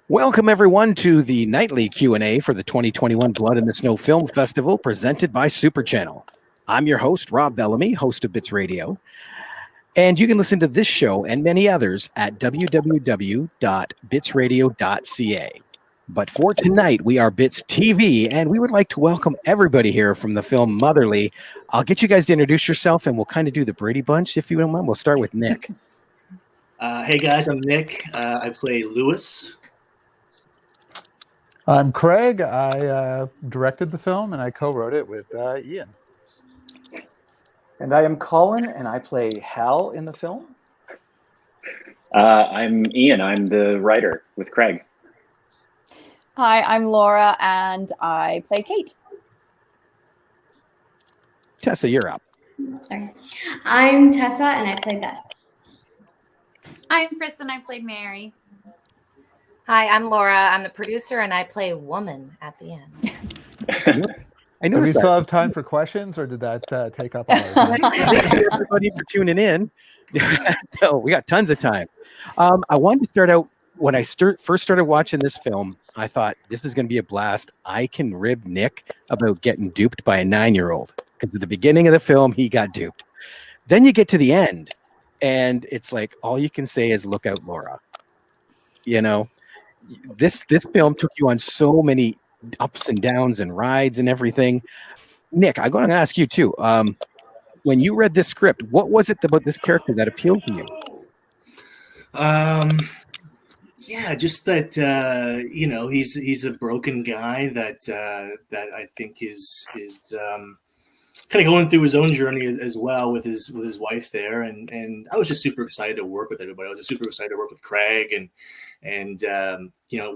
Welcome everyone to the nightly Q&A for the 2021 Blood in the Snow Film Festival presented by Superchannel. I'm your host, Rob Bellamy, host of Bits Radio. And you can listen to this show and many others at www.bitsradio.ca. But for tonight, we are Bits TV, and we would like to welcome everybody here from the film Motherly. I'll get you guys to introduce yourself, and we'll kind of do the Brady Bunch, if you don't mind. We'll start with Nick. Hey guys, I'm Nick. I play Lewis. I'm Craig. I directed the film and I co-wrote it with Ian. And I am Colin, and I play Hal in the film. I'm Ian. I'm the writer with Craig. Hi, I'm Laura, and I play Kate. Tessa, you're up. Sorry. I'm Tessa, and I play Beth. I'm Kristen. I played Mary. Hi, I'm Laura. I'm the producer, and I play woman at the end. I Do we noticed still have time for questions, or did that take up all our time? Thank you everybody for tuning in. No, we got tons of time. I wanted to start out when I first started watching this film. I thought this is going to be a blast. I can rib Nick about getting duped by a 9-year-old, because at the beginning of the film he got duped. Then you get to the end, and it's like all you can say is "Look out, Laura." You know, this film took you on so many ups and downs and rides and everything. Nick, I'm going to ask you too. When you read this script, what was it about this character that appealed to you? Yeah, just that he's a broken guy that I think is kind of going through his own journey as well with his wife there, and I was just super excited to work with everybody. I was just super excited to work with Craig, and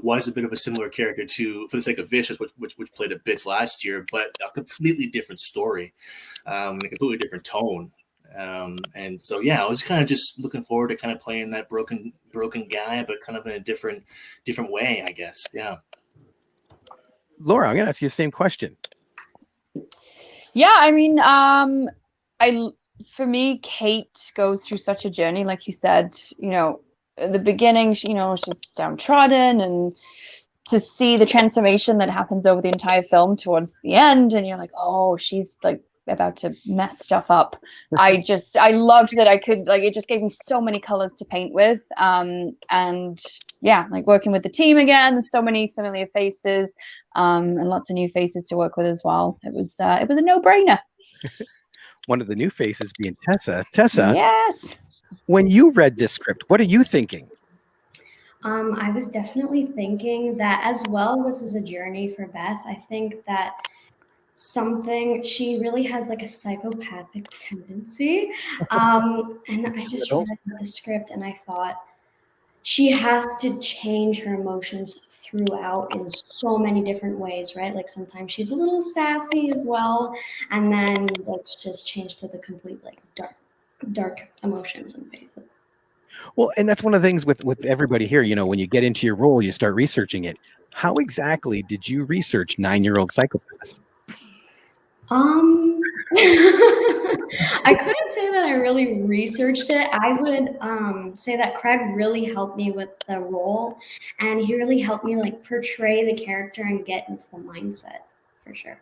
was a bit of a similar character to For the Sake of Vicious, which played at Bits last year, but a completely different story, a completely different tone. And so, yeah, I was kind of just looking forward to kind of playing that broken guy, but kind of in a different way, I guess. Yeah. Laura, I'm going to ask you the same question. Yeah, I mean, for me, Kate goes through such a journey, like you said. At the beginning, she's downtrodden, and to see the transformation that happens over the entire film towards the end, and you're like, oh, she's like about to mess stuff up. I loved that I could, like, it just gave me so many colors to paint with. And yeah, like working with the team again, there's so many familiar faces, and lots of new faces to work with as well. It was a no-brainer. One of the new faces being Tessa. Tessa, yes. When you read this script, what are you thinking? I was definitely thinking that as well, this is a journey for Beth. I think that she really has like a psychopathic tendency. And I just read the script and I thought she has to change her emotions throughout in so many different ways, right? Like sometimes she's a little sassy as well. And then let's just change to the complete like dark emotions and faces. Well, and that's one of the things with everybody here, when you get into your role, you start researching it. How exactly did you research 9-year-old psychopaths? I couldn't say that I really researched it. I would say that Craig really helped me with the role, and he really helped me like portray the character and get into the mindset for sure.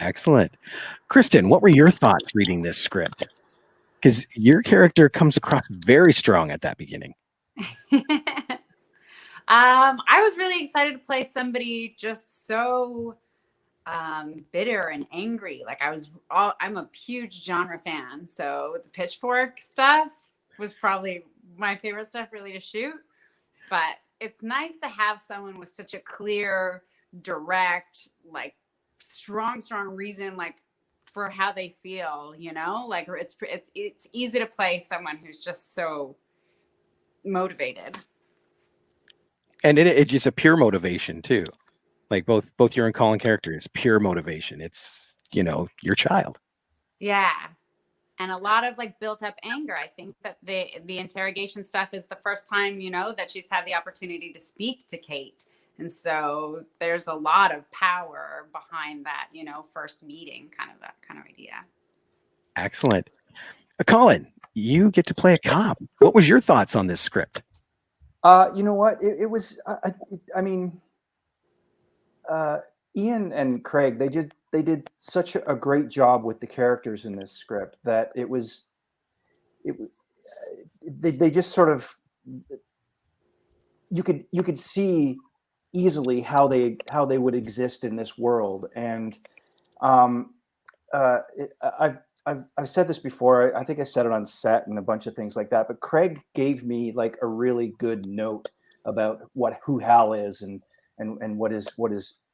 Excellent. Kristen, what were your thoughts reading this script? Because your character comes across very strong at that beginning. I was really excited to play somebody just so bitter and angry. Like I'm a huge genre fan, so the Pitchfork stuff was probably my favorite stuff really to shoot. But it's nice to have someone with such a clear, direct, like strong reason, like for how they feel, like it's easy to play someone who's just so motivated. And it's just a pure motivation too. Like both your and Colin character is pure motivation. It's, your child. Yeah. And a lot of like built up anger. I think that the interrogation stuff is the first time, that she's had the opportunity to speak to Kate. And so there's a lot of power behind that, first meeting, that kind of idea. Excellent. Colin, you get to play a cop. What was your thoughts on this script? You know what? It was. I mean, Ian and Craig, they did such a great job with the characters in this script that it was. They just sort of. You could see easily how they would exist in this world, and I've said this before. I think I said it on set and a bunch of things like that. But Craig gave me like a really good note about who Hal is and what his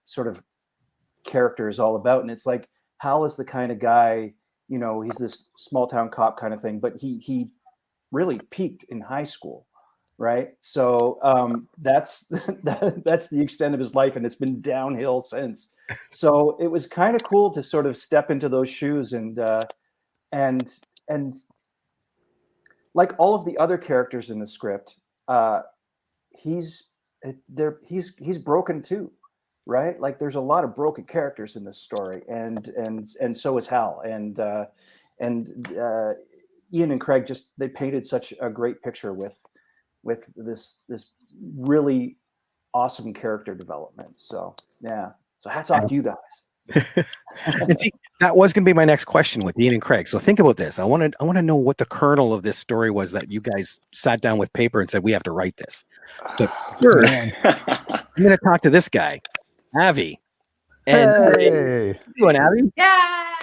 sort of character is all about. And it's like Hal is the kind of guy, you know, he's this small town cop kind of thing, but he really peaked in high school, right? So that's that's the extent of his life, and it's been downhill since. So it was kind of cool to sort of step into those shoes and like all of the other characters in the script, he's broken too, right? Like there's a lot of broken characters in this story, and so is Hal, and Ian and Craig they painted such a great picture with this really awesome character development. So yeah, so hats off to you guys. And see, that was going to be my next question with Ian and Craig. So think about this. I want to know what the kernel of this story was that you guys sat down with paper and said, we have to write this. But first, I'm going to talk to this guy, Avi. And Hey. how you doing, Avi? Yeah.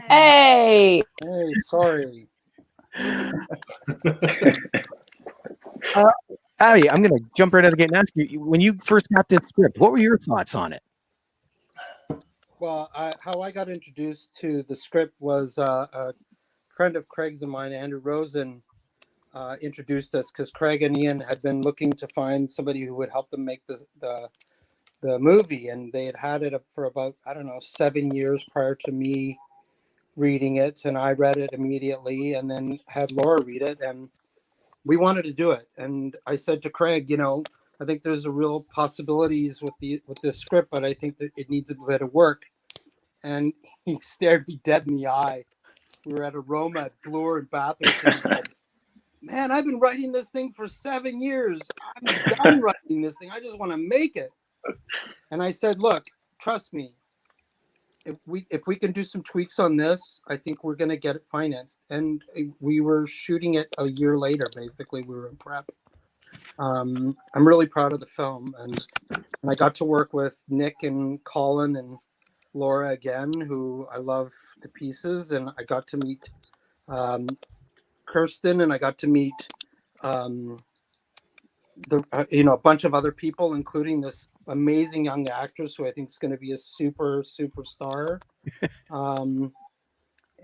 Hey. Hey, sorry. Avi, I'm going to jump right out of the gate and ask you, when you first got this script, what were your thoughts on it? Well, how I got introduced to the script was a friend of Craig's of mine, Andrew Rosen, introduced us because Craig and Ian had been looking to find somebody who would help them make the movie, and they had it up for about 7 years prior to me reading it, and I read it immediately, and then had Laura read it, and we wanted to do it. And I said to Craig, I think there's a real possibilities with this script, but I think that it needs a bit of work. And he stared me dead in the eye. We were at a Roma at Bloor and Bathurst, and he said, "Man, I've been writing this thing for 7 years. I'm done writing this thing. I just want to make it." And I said, "Look, trust me. If we can do some tweaks on this, I think we're going to get it financed." And we were shooting it a year later. Basically, we were in prep. I'm really proud of the film, and I got to work with Nick and Colin and Laura again, who I love to pieces, and I got to meet Kirsten, and I got to meet a bunch of other people, including this amazing young actress who I think is going to be a superstar.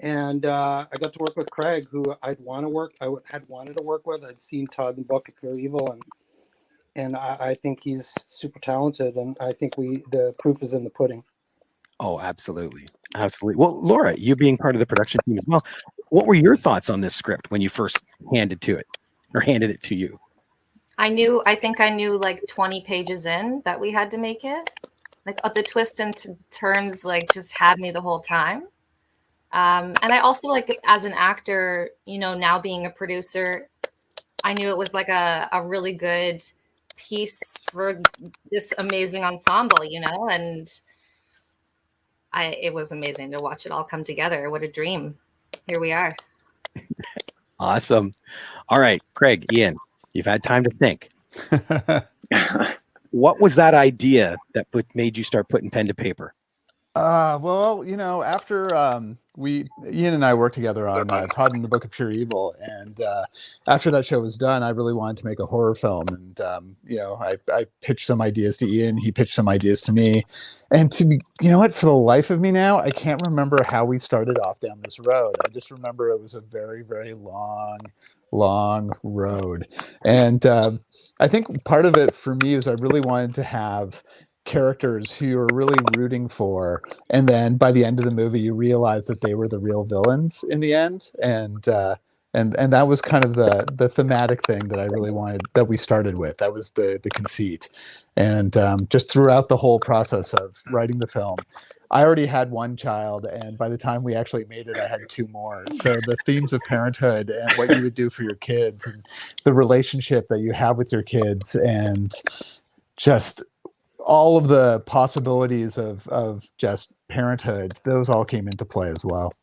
And I got to work with Craig, who I had wanted to work with. I'd seen Todd in the Book of Pure Evil, and I think he's super talented, and I think the proof is in the pudding. Oh, absolutely. Absolutely. Well, Laura, you being part of the production team as well, what were your thoughts on this script when you first handed it to you? I think I knew like 20 pages in that we had to make it. Like the twists and turns just had me the whole time. And I also as an actor, now being a producer, I knew it was like a really good piece for this amazing ensemble, and it was amazing to watch it all come together. What a dream. Here we are. Awesome. All right, Craig, Ian, you've had time to think. What was that idea that made you start putting pen to paper? Well, after Ian and I worked together on Todd in the Book of Pure Evil, and after that show was done, I really wanted to make a horror film, and I pitched some ideas to Ian, he pitched some ideas to me, and to me, for the life of me now, I can't remember how we started off down this road. I just remember it was a very, very long road, and I think part of it for me is I really wanted to have characters who you're really rooting for, and then by the end of the movie you realize that they were the real villains in the end, and that was kind of the thematic thing that I really wanted, that we started with. That was the conceit, and just throughout the whole process of writing the film, I already had one child, and by the time we actually made it, I had two more. So the themes of parenthood and what you would do for your kids, and the relationship that you have with your kids, and just all of the possibilities of just parenthood, those all came into play as well.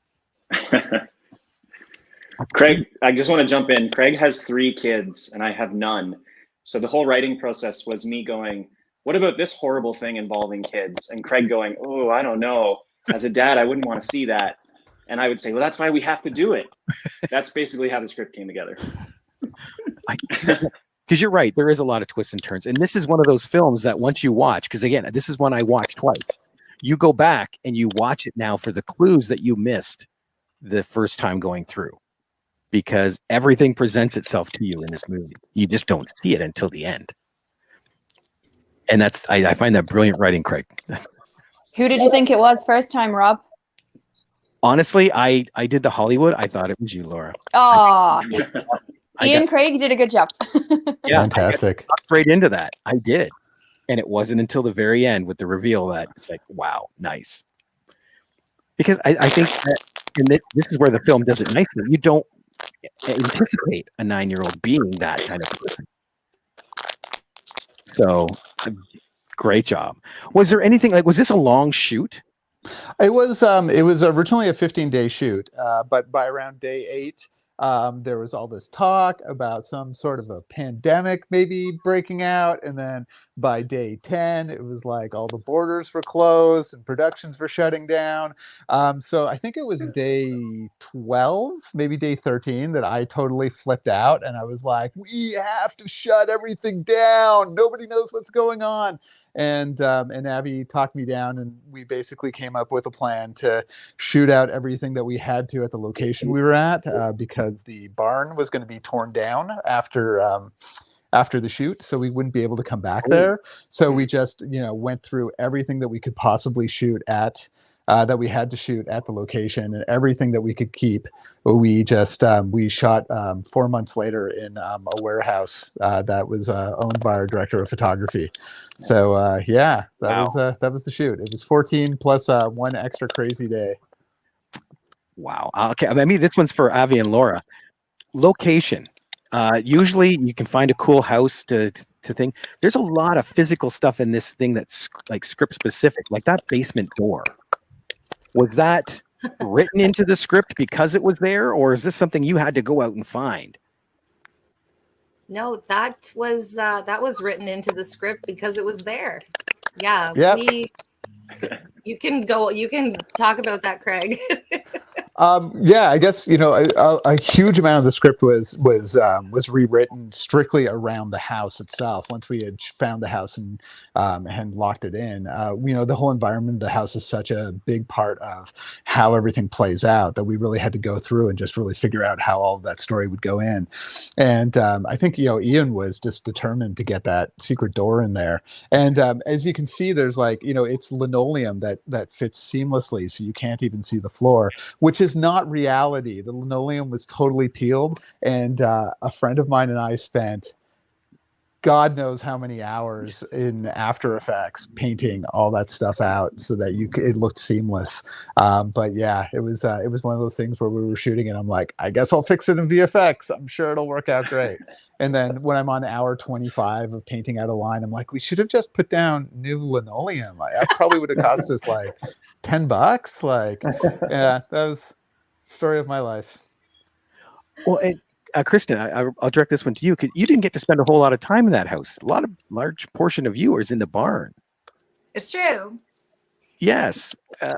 Craig, I just want to jump in. Craig has 3 kids and I have none. So the whole writing process was me going, what about this horrible thing involving kids? And Craig going, oh, I don't know. As a dad, I wouldn't want to see that. And I would say, well, that's why we have to do it. That's basically how the script came together. Because you're right, there is a lot of twists and turns. And this is one of those films that once you watch, because again, this is one I watched twice. You go back and you watch it now for the clues that you missed the first time going through. Because everything presents itself to you in this movie. You just don't see it until the end. And I find that brilliant writing, Craig. Who did you think it was first time, Rob? Honestly, I did the Hollywood. I thought it was you, Laura. Oh, Ian Craig did a good job. Yeah, Fantastic. I got straight into that. I did. And it wasn't until the very end with the reveal that it's like, wow, nice. Because I think that, this is where the film does it nicely. You don't anticipate a 9-year-old being that kind of person. So great job. Was there anything was this a long shoot? It was originally a 15-day shoot, but by around day 8, there was all this talk about some sort of a pandemic maybe breaking out, and then by day 10, it was like all the borders were closed and productions were shutting down. So I think it was day 12, maybe day 13, that I totally flipped out, and I was like, "We have to shut everything down. Nobody knows what's going on." And Abby talked me down, and we basically came up with a plan to shoot out everything that we had to at the location we were at, because the barn was going to be torn down after the shoot, so we wouldn't be able to come back there. So we just went through everything that we could possibly shoot at, that we had to shoot at the location, and everything that we could keep. We just we shot 4 months later in a warehouse that was owned by our director of photography. So that was the shoot. It was 14 plus 1 extra crazy day. Wow. Okay. I mean, this one's for Avi and Laura. Location. Usually you can find a cool house to think. There's a lot of physical stuff in this thing that's like script specific, like that basement door. Was that written into the script because it was there, or is this something you had to go out and find? No, that was written into the script because it was there. Yeah. Yep. You can talk about that, Craig. I guess a huge amount of the script was rewritten strictly around the house itself. Once we had found the house and locked it in, the whole environment of the house is such a big part of how everything plays out that we really had to go through and just really figure out how all of that story would go in. And I think Ian was just determined to get that secret door in there. And as you can see, there's it's linoleum that fits seamlessly, so you can't even see the floor, which is not reality. The linoleum was totally peeled, and a friend of mine and I spent God knows how many hours in After Effects painting all that stuff out so that it looked seamless. But yeah, it was one of those things where we were shooting and I'm like, I guess I'll fix it in VFX. I'm sure it'll work out great. And then when I'm on hour 25 of painting out a line, I'm like, we should have just put down new linoleum. That probably would have cost us like $10. Yeah, that was the story of my life. Well, Kristen, I'll direct this one to you, because you didn't get to spend a whole lot of time in that house. Large portion of you is in the barn. It's true. Yes.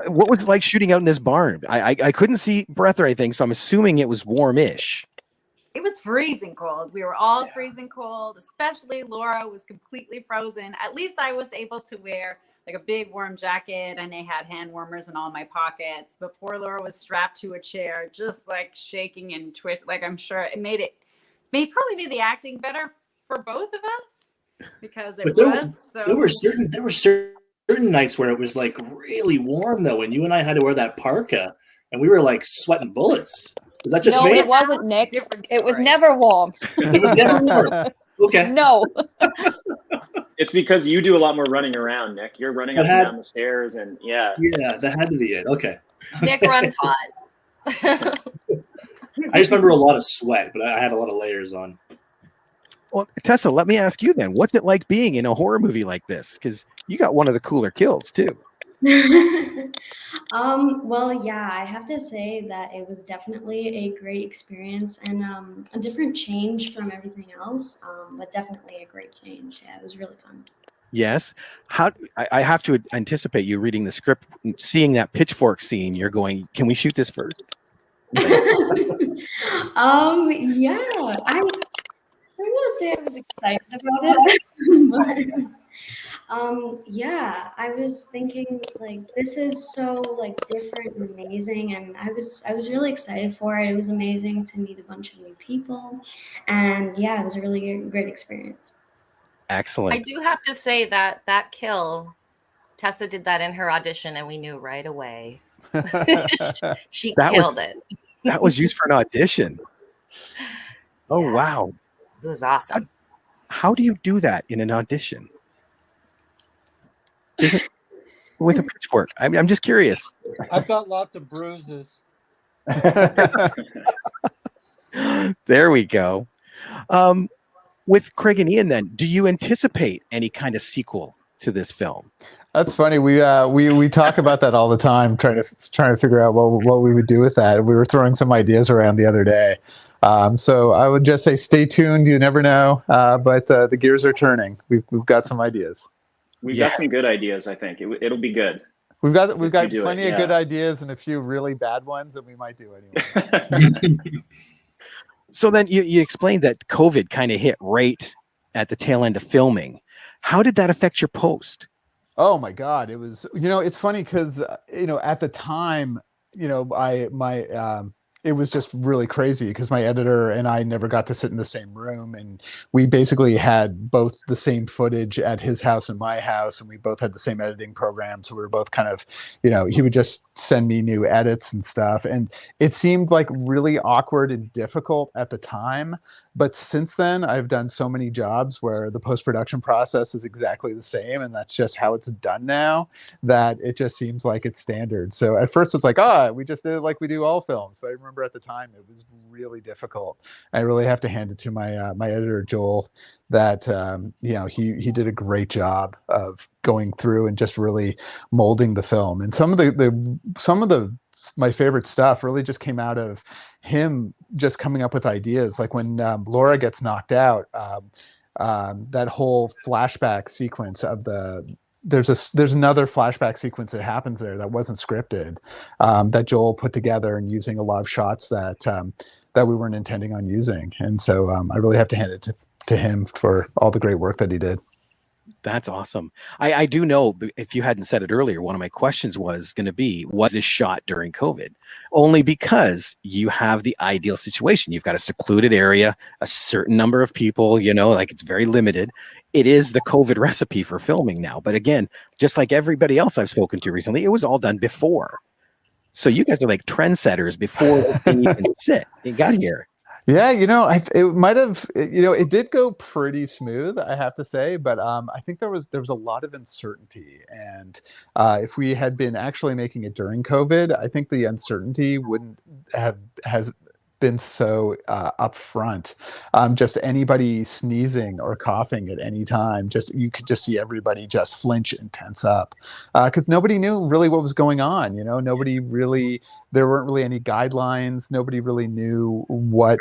What was it like shooting out in this barn? I couldn't see breath or anything, so I'm assuming it was warmish. It was freezing cold. We were all freezing cold, especially Laura was completely frozen. At least I was able to wear like a big warm jacket, and they had hand warmers in all my pockets. But poor Laura was strapped to a chair, just like shaking and twitching. Like, I'm sure it probably made the acting better for both of us, because there were certain nights where it was like really warm though, and you and I had to wear that parka, and we were like sweating bullets. Was that just me? No, it wasn't, Nick. It was never warm. It was never warm. Okay. No. It's because you do a lot more running around, Nick. You're running up and down the stairs, and yeah. Yeah, that had to be it. Okay. Nick runs hot. I just remember a lot of sweat, but I had a lot of layers on. Well, Tessa, let me ask you then, what's it like being in a horror movie like this? Because you got one of the cooler kills too. Well, yeah, I have to say that it was definitely a great experience and a different change from everything else, but definitely a great change. Yeah, it was really fun. Yes. I have to anticipate you reading the script, seeing that pitchfork scene. You're going, can we shoot this first? Yeah, I don't want to say I was excited about it, but yeah, I was thinking like this is so like different and amazing, and I was really excited for it. It was amazing to meet a bunch of new people, and yeah, it was a really great experience. Excellent. I do have to say that kill, Tessa did that in her audition, and we knew right away. She killed it. That was used for an audition. Oh, yeah. Wow. It was awesome. How do you do that in an audition? With a pitchfork? I'm just curious. I've got lots of bruises. There we go. With Craig and Ian, then, do you anticipate any kind of sequel to this film? That's funny. We talk about that all the time, trying to figure out what we would do with that. We were throwing some ideas around the other day. So I would just say, stay tuned. You never know, but the gears are turning. We've got some ideas. We've got some good ideas. I think it'll be good. We've got plenty of good ideas and a few really bad ones that we might do anyway. So then you explained that COVID kind of hit right at the tail end of filming. How did that affect your post? Oh my God. It was, it's funny because, at the time, it was just really crazy because my editor and I never got to sit in the same room, and we basically had both the same footage at his house and my house, and we both had the same editing program. So we were both kind of, he would just send me new edits and stuff. And it seemed like really awkward and difficult at the time. But since then, I've done so many jobs where the post-production process is exactly the same, and that's just how it's done now, that it just seems like it's standard. So at first it's like, we just did it like we do all films. But I remember at the time it was really difficult. I really have to hand it to my my editor, Joel, that he did a great job of going through and just really molding the film. And some of the my favorite stuff really just came out of him just coming up with ideas. Like when Laura gets knocked out, that whole flashback sequence of there's another flashback sequence that happens there that wasn't scripted, that Joel put together and using a lot of shots that we weren't intending on using. And so I really have to hand it to him for all the great work that he did. That's awesome. I do know, if you hadn't said it earlier, one of my questions was going to be, was this shot during COVID? Only because you have the ideal situation. You've got a secluded area, a certain number of people, like it's very limited. It is the COVID recipe for filming now. But again, just like everybody else I've spoken to recently, it was all done before. So you guys are like trendsetters before they even got here. Yeah, it might have, it did go pretty smooth, I have to say, but I think there was a lot of uncertainty, and if we had been actually making it during COVID, I think the uncertainty wouldn't has been so upfront. Just anybody sneezing or coughing at any time, you could just see everybody just flinch and tense up, because nobody knew really what was going on. Nobody really. There weren't really any guidelines. Nobody really knew what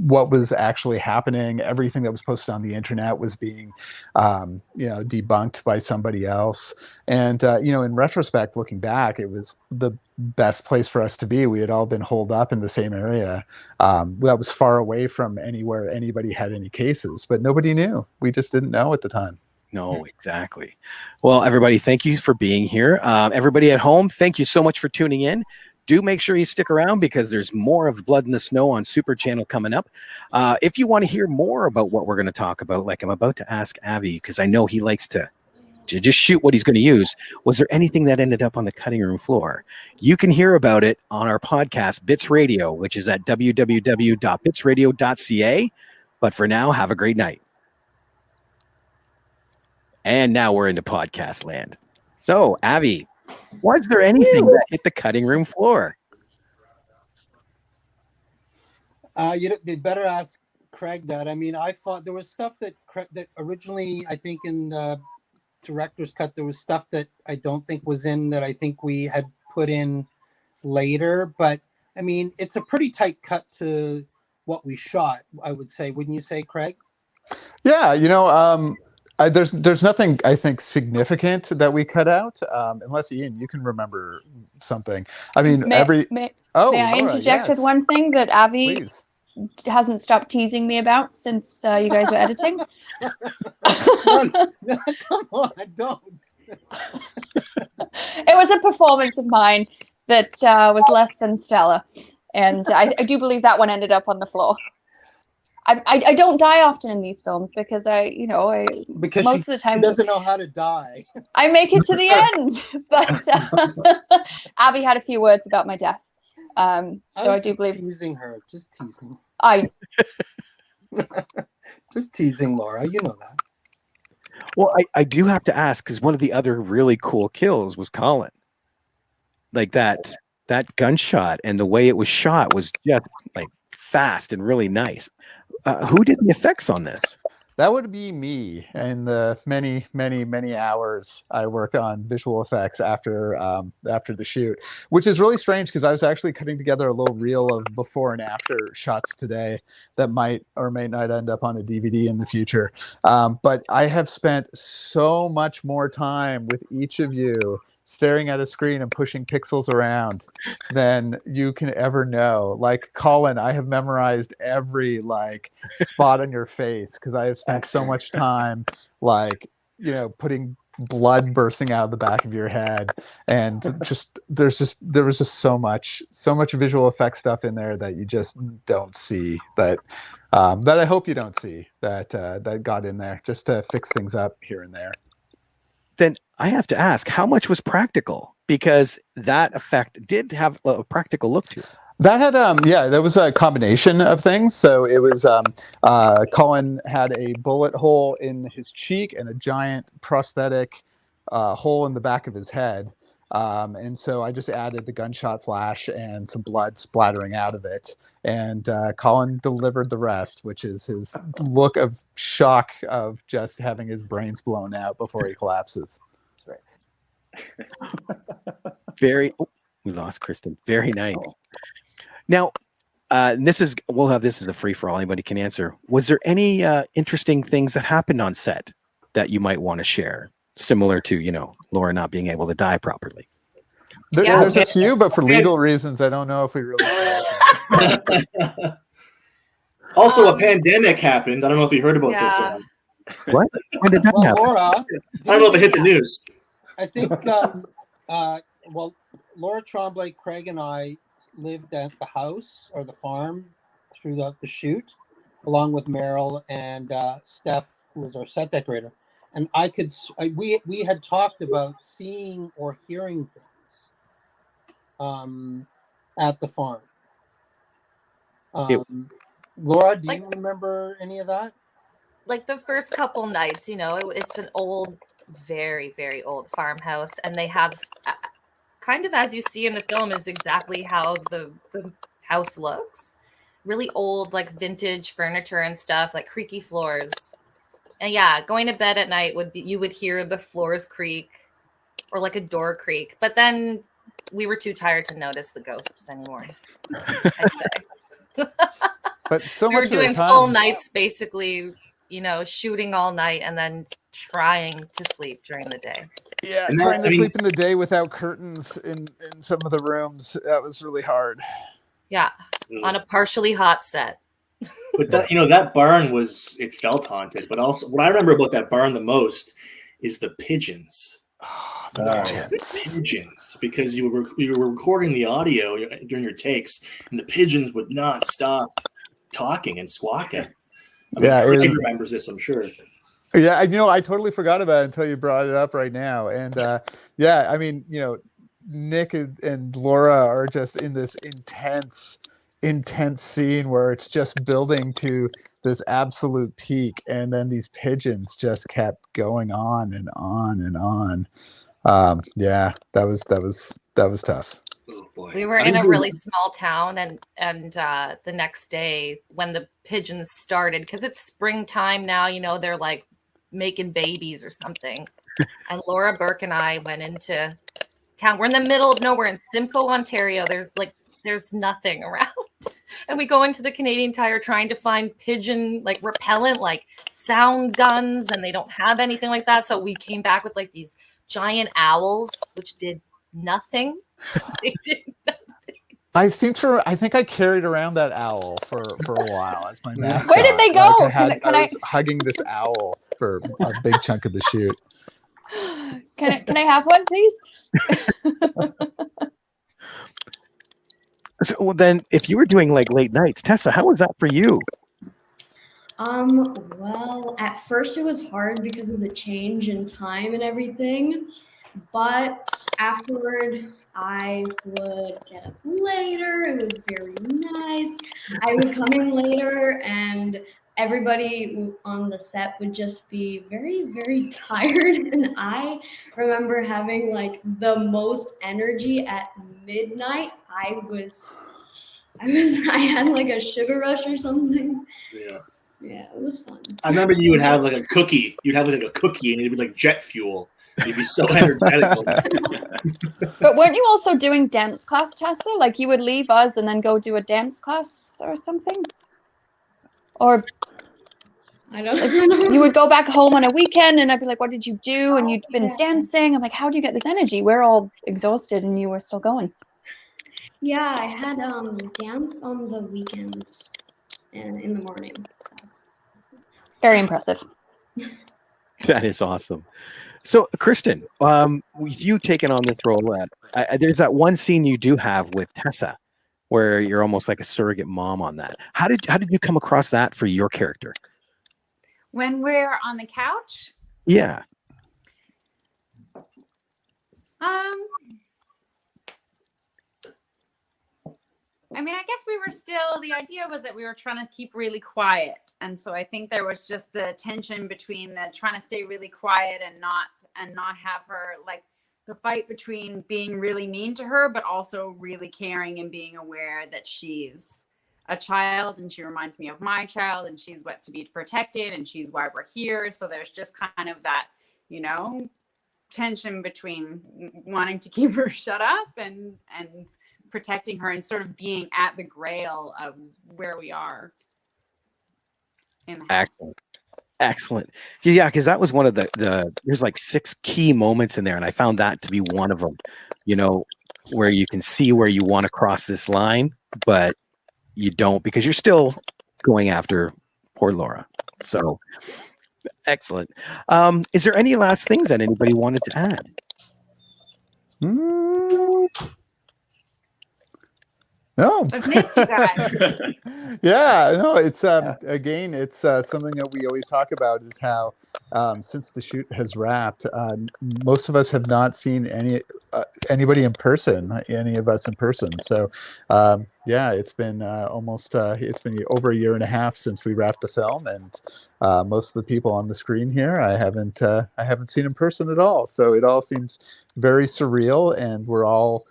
was actually happening. Everything that was posted on the internet was being, debunked by somebody else. And in retrospect, looking back, it was the best place for us to be. We had all been holed up in the same area that was far away from anywhere anybody had any cases, but nobody knew. We just didn't know at the time. No, exactly. Well, everybody, thank you for being here. Everybody at home, thank you so much for tuning in. Do make sure you stick around because there's more of Blood in the Snow on Superchannel coming up. If you want to hear more about what we're going to talk about, like I'm about to ask Avi, because I know he likes to just shoot what he's going to use. Was there anything that ended up on the cutting room floor? You can hear about it on our podcast, Bits Radio, which is at www.bitsradio.ca. But for now, have a great night. And now we're into podcast land. So, Abby, was there anything that hit the cutting room floor? You'd better ask Craig that. I mean, I thought there was stuff that originally, I think in the director's cut, there was stuff that I don't think was in that I think we had put in later. But I mean, it's a pretty tight cut to what we shot, I would say. Wouldn't you say, Craig? Yeah, there's nothing I think significant that we cut out, unless Ian, you can remember something. I mean, May I Laura, interject with yes. one thing that Avi Please. hasn't stopped teasing me about since you guys were editing? No, come on, don't. It was a performance of mine that was less than stellar, and I do believe that one ended up on the floor. I don't die often in these films because Because most of the time doesn't know how to die. I make it to the end. But Abby had a few words about my death, so I do believe Teasing her, just teasing. Just teasing, Laura. You know that. Well, I do have to ask, because one of the other really cool kills was Colin. Like that gunshot and the way it was shot was just like fast and really nice. Who did the effects on this? That would be me, and the many, many, many hours I worked on visual effects after the shoot, which is really strange because I was actually cutting together a little reel of before and after shots today that might or may not end up on a DVD in the future. But I have spent so much more time with each of you staring at a screen and pushing pixels around than you can ever know. Like Colin, I have memorized every spot on your face because I have spent so much time putting blood bursting out of the back of your head, and there was just so much visual effects stuff in there that you just don't see, that I hope you don't see, that got in there just to fix things up here and there. Then I have to ask, how much was practical? Because that effect did have a practical look to it. That had that was a combination of things. So it was Colin had a bullet hole in his cheek and a giant prosthetic hole in the back of his head. And so I just added the gunshot flash and some blood splattering out of it. And Colin delivered the rest, which is his look of shock of just having his brains blown out before he collapses. That's right. We lost Kristen. Very nice. Now, we'll have this as a free for all. Anybody can answer. Was there any interesting things that happened on set that you might want to share? Similar to, Laura not being able to die properly. There's a few, but for legal reasons, I don't know if we really. Also, a pandemic happened. I don't know if you heard about this. Or not. What? When did that happen? Laura, I don't know if it hit the news. I think, Laura Tremblay, Craig, and I lived at the house or the farm throughout the shoot, along with Meryl and Steph, who was our set decorator. And we had talked about seeing or hearing things at the farm. Laura, do you remember any of that? Like the first couple nights, it's an old, very, very old farmhouse, and they have kind of, as you see in the film, is exactly how the house looks. Really old, like vintage furniture and stuff, like creaky floors. And yeah, going to bed at night you would hear the floors creak or like a door creak. But then we were too tired to notice the ghosts anymore, I'd say. But so we much were doing of the time, full nights, basically, shooting all night and then trying to sleep during the day. Yeah, trying to sleep in the day without curtains in some of the rooms. That was really hard. Yeah, on a partially hot set. But that barn it felt haunted. But also, what I remember about that barn the most is the pigeons. Oh, The pigeons, because you were recording the audio during your takes, and the pigeons would not stop talking and squawking. Everybody remembers this, I'm sure. Yeah, I totally forgot about it until you brought it up right now. And Nick and Laura are just in this intense scene where it's just building to this absolute peak, and then these pigeons just kept going on and on and on. Yeah, that was tough. Oh boy. We were in a really small town, and the next day when the pigeons started, because it's springtime now, you know, they're like making babies or something. And Laura Burke and I went into town. We're in the middle of nowhere in Simcoe, Ontario. There's nothing around. And we go into the Canadian Tire trying to find pigeon like repellent, like sound guns, and they don't have anything like that. So we came back with like these giant owls, which did nothing. They did nothing. I think I carried around that owl for a while as my mascot. Where did they go? Like I was hugging this owl for a big chunk of the shoot. Can I have one, please? So, well, then, if you were doing like late nights, Tessa, how was that for you? Well, at first it was hard because of the change in time and everything, but afterward I would get up later. It was very nice. I would come in later and everybody on the set would just be very, very tired. And I remember having like the most energy at midnight. I had like a sugar rush or something. Yeah, it was fun. I remember you would have like a cookie. You'd have like a cookie and it'd be like jet fuel. You'd be so energetic. But weren't you also doing dance class, Tessa? Like you would leave us and then go do a dance class or something? Or I don't know. You would go back home on a weekend and I'd be like, what did you do? And you'd been dancing. I'm like, how do you get this energy? We're all exhausted and you were still going. Yeah, I had dance on the weekends and in the morning. So. Very impressive. That is awesome. So, Kristen, you taking on this role. There's that one scene you do have with Tessa, where you're almost like a surrogate mom on that. How did you come across that for your character? When we're on the couch? Yeah. I mean, I guess the idea was that we were trying to keep really quiet. And so I think there was just the tension between the trying to stay really quiet and not have her, like the fight between being really mean to her, but also really caring and being aware that she's a child and she reminds me of my child and she's what's to be protected and she's why we're here. So there's just kind of that, you know, tension between wanting to keep her shut up and protecting her and sort of being at the grail of where we are in the house. Excellent. Yeah, because that was one of the there's like 6 key moments in there, and I found that to be one of them, you know, where you can see where you want to cross this line, but you don't because you're still going after poor Laura. So excellent. Is there any last things that anybody wanted to add? No. I've missed you guys. Yeah, no, it's again, it's something that we always talk about is how since the shoot has wrapped, most of us have not seen anybody in person, any of us in person. So yeah, it's been it's been over a year and a half since we wrapped the film, and most of the people on the screen here I haven't seen in person at all. So it all seems very surreal, and we're all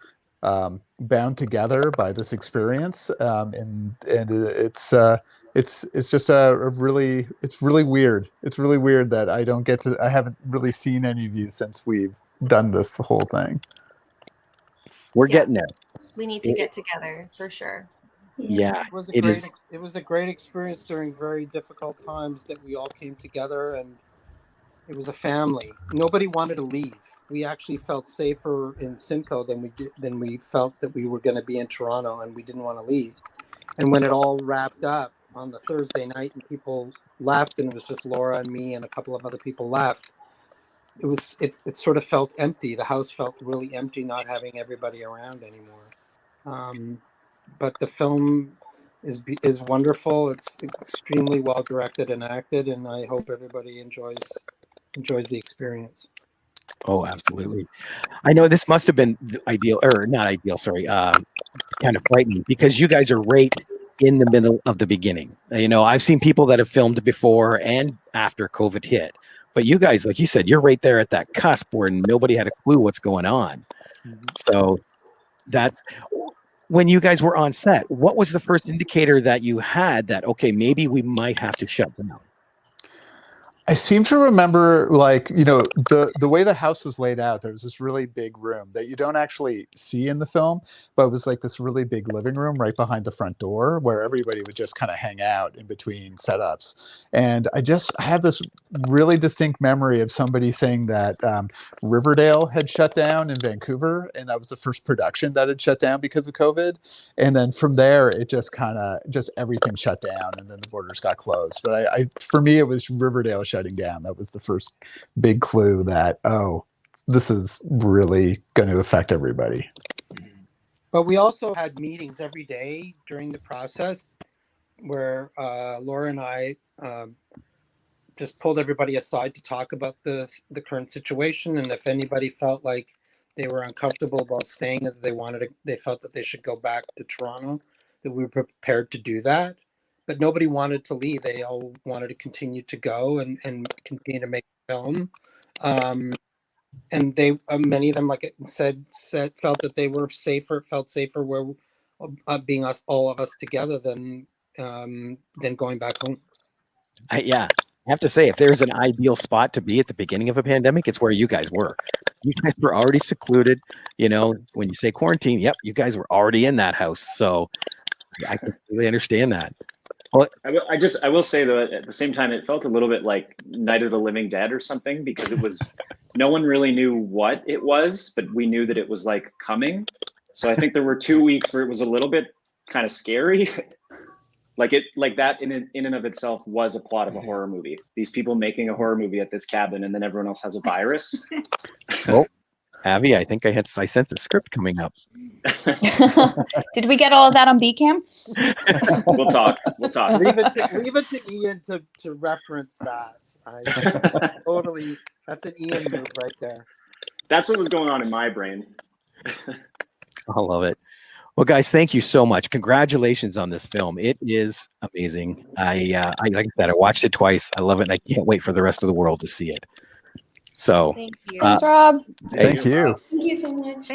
bound together by this experience, and it's just it's really weird. It's really weird that I haven't really seen any of you since we've done this whole thing. We're getting there. We need to get together for sure. Yeah, it was a great experience during very difficult times that we all came together, and it was a family. Nobody wanted to leave. We actually felt safer in Simcoe than we felt that we were going to be in Toronto, and we didn't want to leave. And when it all wrapped up on the Thursday night and people left, and it was just Laura and me and a couple of other people left, it sort of felt empty. The house felt really empty, not having everybody around anymore. But the film is wonderful. It's extremely well directed and acted, and I hope everybody enjoys the experience. Oh, absolutely. I know this must have been ideal, or not ideal, sorry, kind of frightening, because you guys are right in the middle of the beginning. You know, I've seen people that have filmed before and after COVID hit, but you guys, like you said, you're right there at that cusp where nobody had a clue what's going on. So that's when you guys were on set. What was the first indicator that you had that, okay, maybe we might have to shut down? I seem to remember, like, you know, the way the house was laid out, there was this really big room that you don't actually see in the film, but it was like this really big living room right behind the front door where everybody would just kind of hang out in between setups. And I have this really distinct memory of somebody saying that Riverdale had shut down in Vancouver, and that was the first production that had shut down because of COVID. And then from there, it just kind of everything shut down, and then the borders got closed. But I for me, it was Riverdale shutting down. That was the first big clue that, oh, this is really going to affect everybody. But we also had meetings every day during the process where Laura and I just pulled everybody aside to talk about the current situation, and if anybody felt like they were uncomfortable about staying, that they felt that they should go back to Toronto, that we were prepared to do that. But nobody wanted to leave. They all wanted to continue to go and continue to make film. And they, many of them, like I said, felt that they were felt safer where being all of us together than going back home. Yeah, I have to say, if there's an ideal spot to be at the beginning of a pandemic, it's where you guys were. You guys were already secluded. You know, when you say quarantine, yep, you guys were already in that house. So I completely understand that. Well, I will say though, at the same time, it felt a little bit like Night of the Living Dead or something, because it was, no one really knew what it was, but we knew that it was like coming. So I think there were 2 weeks where it was a little bit kind of scary. Like that in and of itself was a plot of a horror movie. These people making a horror movie at this cabin, and then everyone else has a virus. Well, Avi, I think I sense a script coming up. Did we get all of that on Bcam? We'll talk. Leave it to Ian to reference that. Totally, that's an Ian move right there. That's what was going on in my brain. I love it. Well, guys, thank you so much. Congratulations on this film. It is amazing. I like I said, I watched it twice. I love it, and I can't wait for the rest of the world to see it. So, Thank you. Thanks, Rob. Thank you. Thank you so much. Thanks.